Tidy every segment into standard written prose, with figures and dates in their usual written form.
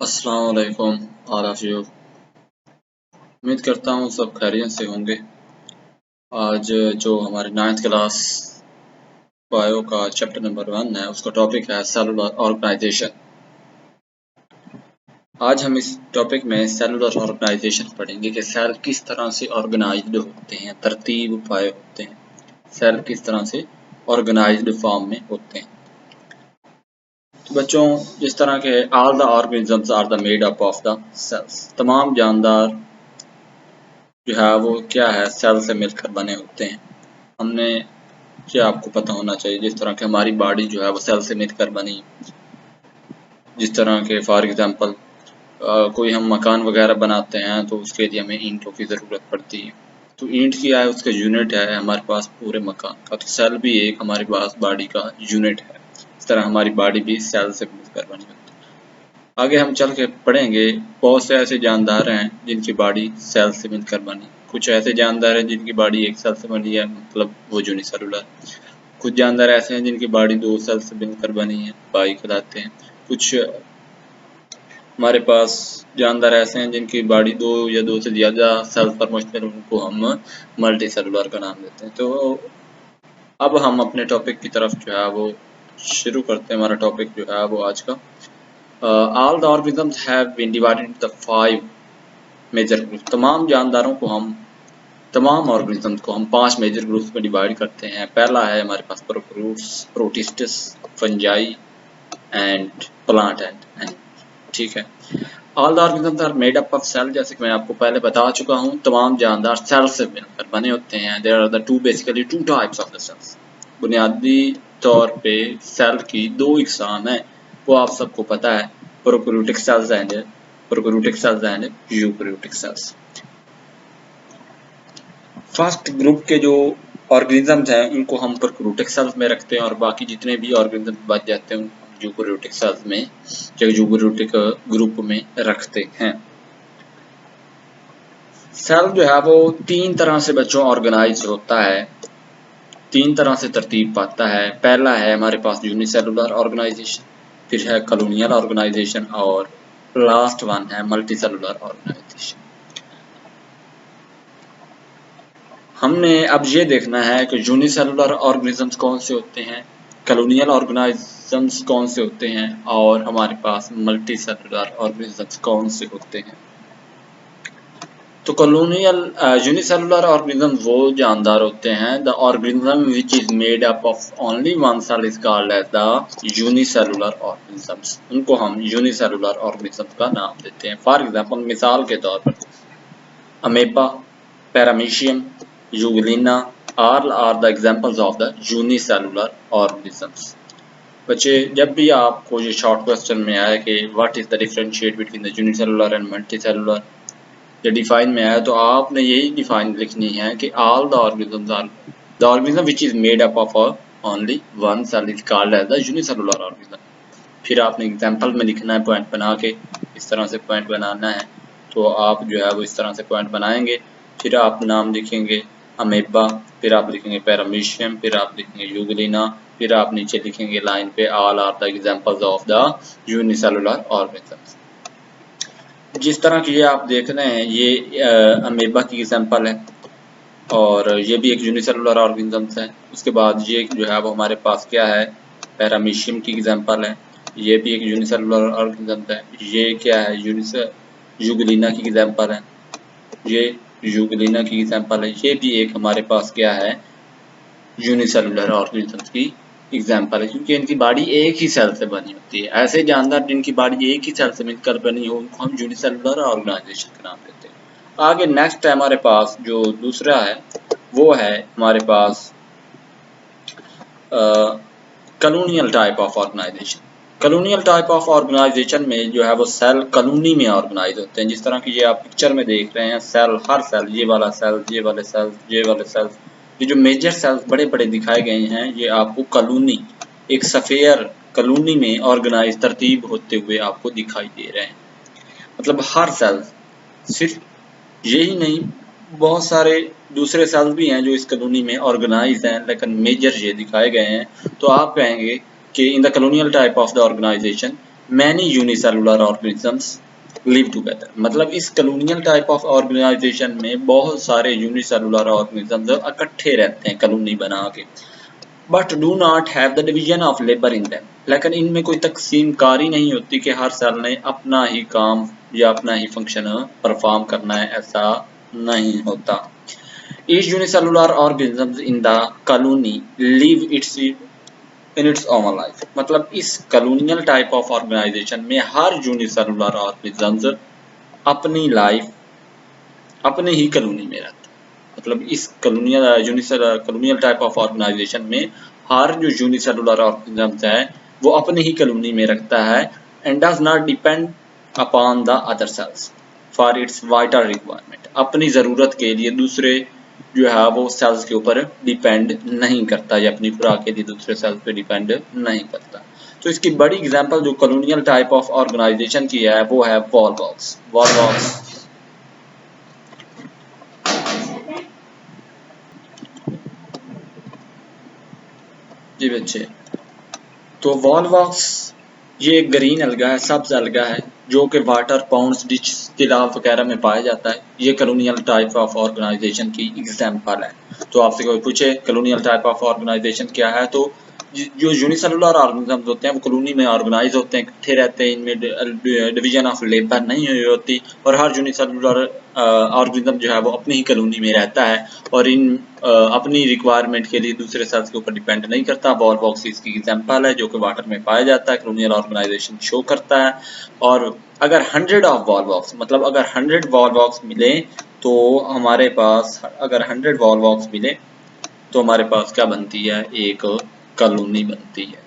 अस्सलाम वालेकुम all of you. उम्मीद करता हूँ सब खैरियत से होंगे। आज जो हमारे 9th क्लास बायो का चैप्टर नंबर 1 है, उसका टॉपिक है सेलुलर ऑर्गेनाइजेशन। आज हम इस टॉपिक में सेलुलर ऑर्गेनाइजेशन पढ़ेंगे कि सेल किस तरह से ऑर्गेनाइज्ड होते हैं, तरतीब पाए होते हैं, सेल किस तरह से ऑर्गेनाइज्ड फॉर्म में होते हैं। तो बच्चों, जिस तरह के all the organisms are the made up of the cells, तमाम जानदार जो है वो क्या है, सेल से मिलकर बने होते हैं। हमने क्या आपको पता होना चाहिए, जिस तरह की हमारी बॉडी जो है वो सेल से मिलकर बनी। जिस तरह के फॉर एग्जांपल कोई हम मकान वगैरह बनाते हैं तो उसके लिए हमें ईंटों की ज़रूरत पड़ती है। तो ईंट क्या है, उसका यूनिट है हमारे पास पूरे मकान का। तो सेल भी एक हमारे पास बॉडी का यूनिट है। इस तरह हमारी बॉडी भी सेल से मिलकर बनी होती है। आगे हम चल के पढ़ेंगे, बहुत से ऐसे जानदार हैं जिनकी बॉडी सेल से मिलकर बनी। कुछ ऐसे जानदार हैं जिनकी बॉडी एक सेल से बनी है, मतलब वो यूनिसेलुलर। कुछ जानदार ऐसे हैं जिनकी बॉडी 2 सेल से मिलकर बनी है, बाई कहलाते हैं। कुछ हमारे पास जानदार ऐसे हैं जिनकी बॉडी 2 या 2 से ज़्यादा सेल पर मुश्तमिल, उनको हम मल्टी सेलुलर का नाम देते हैं। तो अब हम अपने टॉपिक की तरफ जो है वो शुरू करते हैं। हमारा टॉपिक जो है वो आज का all the organisms have been divided into the 5 major group. तमाम ऑर्गेनिजम्स को हम 5 मेजर ग्रुप्स में डिवाइड करते हैं। पहला है हमारे पास prokaryotes, protists, fungi and plant and ठीक है। All the organisms are made up of cell, जैसे कि मैं आपको पहले बता चुका हूँ, तमाम जानदार सेल से मिलकर बने होते हैं। There are the basically two types of the cells. बुनियादी तौर पे सेल की 2 इकसाम है, वो आप सबको पता है, prokaryotic cells and eukaryotic cells. First group के जो ऑर्गेनिजम्स हैं उनको हम प्रोकैरियोटिक सेल्स में रखते हैं, और बाकी जितने भी ऑर्गेनिजम्स बच जाते हैं उनको हम यूकैरियोटिक सेल्स में या यूकैरियोटिक ग्रुप में रखते हैं। सेल जो है वो 3 तरह से बच्चों ऑर्गेनाइज होता है, 3 तरह से तरतीब पाता है। पहला है हमारे पास यूनिसेलुलर ऑर्गेनाइजेशन, फिर है कॉलोनियल ऑर्गेनाइजेशन, और लास्ट वन है मल्टीसेलुलर ऑर्गेनाइजेशन। हमने अब ये देखना है कि यूनिसेलुलर ऑर्गेनिजम्स कौन से होते हैं, कॉलोनियल ऑर्गेनिजम्स कौन से होते हैं, और हमारे पास मल्टीसेलुलर ऑर्गेनिजम्स कौन से होते हैं। तो कॉलोनियल यूनिसेलुलर ऑर्गेनिज्म वो जानदार होते हैं, the organism which is made up of only one cell is called as the unicellular organisms. उनको हम यूनिसेलुलर ऑर्गेनिज्म का नाम देते हैं। फॉर एग्जांपल, मिसाल के तौर पर amoeba, paramecium, euglena are the examples of the unicellular organisms. बच्चे, जब भी आपको ये शॉर्ट क्वेश्चन में आए कि what is the differentiate between the unicellular and multicellular, या डिफाइन में आया, तो आपने यही डिफाइन लिखनी है कि all the organisms are the organism which is made up of only one cell is called as the unicellular organism. फिर आपने एग्जांपल में लिखना है, पॉइंट बना के, इस तरह से पॉइंट बनाना है। तो आप जो है वो इस तरह से पॉइंट बनाएंगे। फिर आप नाम लिखेंगे अमेबा, फिर आप लिखेंगे पैरामीशियम, फिर आप लिखेंगे यूग्लिना, फिर आप नीचे लिखेंगे लाइन पे all are the examples of the unicellular organisms. जिस तरह की ये आप देख रहे हैं, ये अमेबा की एग्जांपल है, और ये भी एक यूनिसेलुलर ऑर्गेनिजम्स है। उसके बाद ये जो है वो हमारे पास क्या है, पैरामीशियम की एग्जांपल है, ये भी एक यूनिसेलुलर ऑर्गेनिजम है। ये क्या है, यूग्लिना की एग्जांपल है, ये यूग्लिना की एग्जांपल है। ये भी एक हमारे पास क्या है, यूनिसेलुलर ऑर्गेनिजम्स की एग्जाम्पल है, क्योंकि इनकी बॉडी एक ही सेल से बनी होती है। ऐसे जानदार जिनकी बॉडी एक ही सेल से मिलकर बनी हो उनको हम यूनिसेलुलर ऑर्गेनाइजेशन का नाम देते हैं। आगे नेक्स्ट है हमारे पास जो दूसरा है, वो है हमारे पास colonial type of organisation. Colonial type of organisation में जो है वो सेल कॉलोनी में ऑर्गेनाइज होते हैं। जिस तरह की ये आप पिक्चर में देख रहे हैं, सेल, हर सेल, ये वाला सेल, ये वाले सेल, ये वाले सेल, ये जो मेजर सेल्स बड़े बड़े दिखाए गए हैं, ये आपको कॉलोनी, एक सफेयर कॉलोनी में ऑर्गेनाइज तरतीब होते हुए आपको दिखाई दे रहे हैं। मतलब हर सेल, सिर्फ यही नहीं, बहुत सारे दूसरे सेल्स भी हैं जो इस कॉलोनी में ऑर्गेनाइज हैं, लेकिन मेजर ये दिखाए गए हैं। तो आप कहेंगे कि in the colonial type of the organisation many unicellular organisms live together, मतलब इस कॉलोनियल टाइप ऑफ ऑर्गेनाइजेशन में बहुत सारे यूनिसेलुलर ऑर्गेनिजम्स इकट्ठे रहते हैं कॉलोनी बना के, but do not have the division of labour in them, लेकिन इनमें कोई तकसीम कारी नहीं होती कि हर सेल ने अपना ही काम या अपना ही फंक्शन परफॉर्म करना है, ऐसा नहीं होता। Each unicellular organism in the colony live in its own life, मतलब इस colonial type of organization में हर unicellular organisms अपनी लाइफ अपने ही कॉलोनी में रहता है। मतलब इस colonial type of organization में हर जो unicellular organisms है वो अपनी ही कॉलोनी में रखता है and does not depend upon the other cells for its vital requirement, अपनी ज़रूरत के लिए दूसरे जो है वो सेल्स के ऊपर डिपेंड नहीं करता या अपनी खुराक के लिए दूसरे सेल्स पे डिपेंड नहीं करता। तो इसकी बड़ी एग्जांपल जो कॉलोनियल टाइप ऑफ ऑर्गेनाइजेशन की है वो है वॉलवॉक्स। जी बच्चे, तो वॉलवॉक्स ये एक ग्रीन अलगा है, सब्ज अलगा है जो कि वाटर पाउंड्स डिच तालाब वगैरह में पाया जाता है। ये कॉलोनियल टाइप ऑफ ऑर्गेनाइजेशन की एग्जांपल है। तो आपसे कोई पूछे कॉलोनियल टाइप ऑफ ऑर्गेनाइजेशन क्या है, तो जो यूनिसेलुलर ऑर्गेनिजम्स होते हैं वो कॉलोनी में ऑर्गेनाइज होते हैं, इकट्ठे रहते हैं, इनमें डिवीजन ऑफ लेबर नहीं हुई होती और हर यूनिसेलुलर ऑर्गेनिज्म जो है वो अपनी ही कॉलोनी में रहता है और इन अपनी रिक्वायरमेंट के लिए दूसरे सेल्स के ऊपर डिपेंड नहीं करता। वॉलवॉक्स इसकी एग्जांपल है जो कि वाटर में पाया जाता है, कॉलोनियल ऑर्गेनाइजेशन शो करता है। और अगर 100 ऑफ वॉलवॉक्स, मतलब अगर 100 वॉलवॉक्स मिले तो हमारे पास, अगर 100 वॉलवॉक्स मिले तो हमारे पास क्या बनती है, एक कॉलोनी बनती है।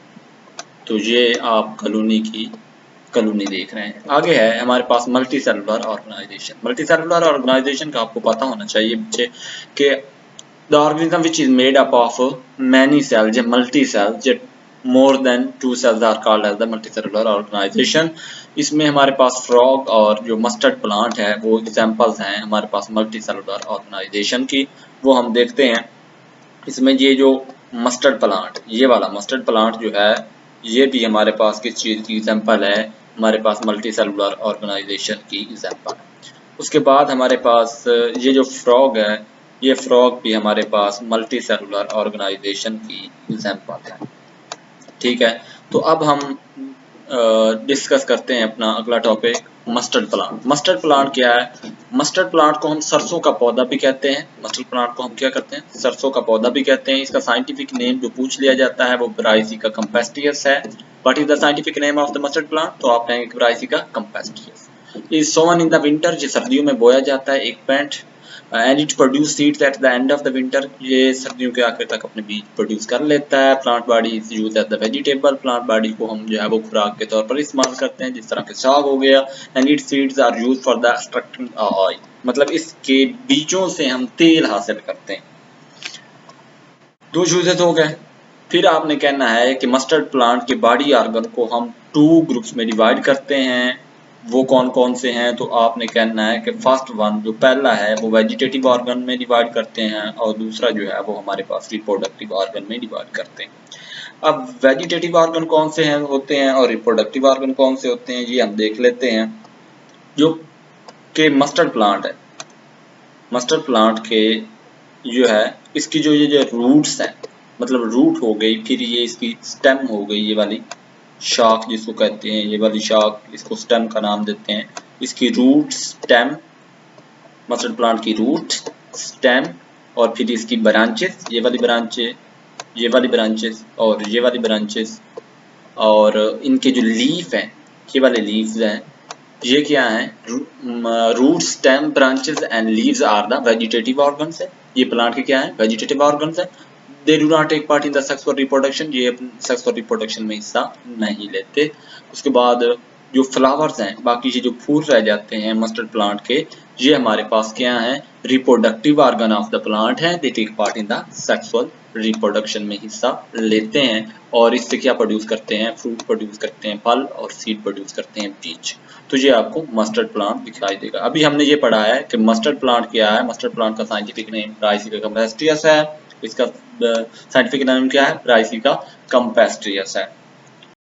तो ये आप कॉलोनी देख रहे हैं। आगे है हमारे पास multi cellular organisation. Multi cellular organisation का आपको पता होना चाहिए बच्चे कि the organism which is made up of many cells या multi cells, more than 2 cells are called as the multi cellular organisation. इसमें हमारे पास फ्रॉग और जो मस्टर्ड प्लांट है वो एग्जांपल्स हैं हमारे पास मल्टी सेलुलर ऑर्गेनाइजेशन की। वो हम देखते हैं। इसमें ये जो मस्टर्ड प्लांट, ये वाला मस्टर्ड प्लांट जो है ये भी हमारे पास किस चीज़ की एग्जांपल है, हमारे पास मल्टी सेलुलर ऑर्गेनाइजेशन की एग्जांपल है। उसके बाद हमारे पास ये जो फ्रॉग है, ये फ्रॉग भी हमारे पास मल्टी सेलुलर ऑर्गेनाइजेशन की एग्जांपल है। ठीक है, तो अब हम डिस्कस करते हैं अपना अगला topic, mustard plant. Mustard plant क्या है? मस्टर्ड प्लांट को हम सरसों का पौधा भी कहते हैं। मस्टर्ड प्लांट को हम क्या करते हैं? सरसों का पौधा भी कहते हैं। इसका साइंटिफिक नेम जो पूछ लिया जाता है वो ब्रासिका कैम्पेस्ट्रियस है। What is the scientific name of the mustard plant? तो आप कहेंगे Brassica campestris. Is sown in the winter, ये सर्दियों में बोया जाता है, एक plant. And it produce seeds at the end of the winter, ये सर्दियों के आखिर तक अपने बीज प्रोड्यूस कर लेता है। Plant body is used as the vegetable, plant body को हम जो है वो खुराक के तौर पर इस्तेमाल करते हैं, जिस तरह के साग हो गया। And it seeds are used for the extracting oil, मतलब इसके बीजों से हम तेल हासिल करते हैं। दो यूजेस हो गए। फिर आपने कहना है कि मस्टर्ड प्लांट के बॉडी ऑर्गन को हम 2 ग्रुप्स में डिवाइड करते हैं, वो कौन कौन से हैं? तो आपने कहना है कि फर्स्ट वन जो पहला है वो वेजिटेटिव ऑर्गन में डिवाइड करते हैं और दूसरा जो है वो हमारे पास रिप्रोडक्टिव ऑर्गन में डिवाइड करते हैं। अब वेजिटेटिव ऑर्गन कौन से हैं होते हैं और रिप्रोडक्टिव ऑर्गन कौन से होते हैं ये हम देख लेते हैं। जो कि मस्टर्ड प्लांट है, मस्टर्ड प्लांट के जो है इसकी जो ये रूट्स हैं, मतलब रूट हो गई, फिर ये इसकी स्टेम हो गई, ये वाली शाख जिसको कहते हैं, ये वाली शाख, इसको स्टेम का नाम देते हैं। इसकी रूट, स्टेम, मस्टर्ड प्लांट की रूट, स्टेम और फिर इसकी ब्रांचेस, ये वाली ब्रांचेस, ये वाली ब्रांचेस और ये वाली ब्रांचेस, और इनके जो लीफ हैं, ये वाले लीव्स हैं, ये क्या है? Root, stem, branches and leaves are the vegetative organs है। ये प्लांट के क्या है? वेजिटेटिव ऑर्गन्स है। They do not take part in the sexual reproduction, ये सेक्स और रिप्रोडक्शन में हिस्सा नहीं लेते। उसके बाद जो फ्लावर्स हैं, बाकी ये जो फूल रह जाते हैं मस्टर्ड प्लांट के, ये हमारे पास क्या है? Reproductive organ of the plant है। They take part in the sexual reproduction में हिस्सा लेते हैं और इससे क्या प्रोड्यूस करते हैं? फ्रूट प्रोड्यूस करते हैं, फल, और सीड प्रोड्यूस करते हैं, बीज। तो ये आपको मस्टर्ड प्लांट दिखाई देगा। अभी हमने ये पढ़ा है कि मस्टर्ड प्लांट क्या है। मस्टर्ड प्लांट का साइंटिफिक नेम ब्रासिका कैम्पेस्ट्रियस है। इसका साइंटिफिक नेम क्या है? ब्रासिका कैम्पेस्ट्रियस है।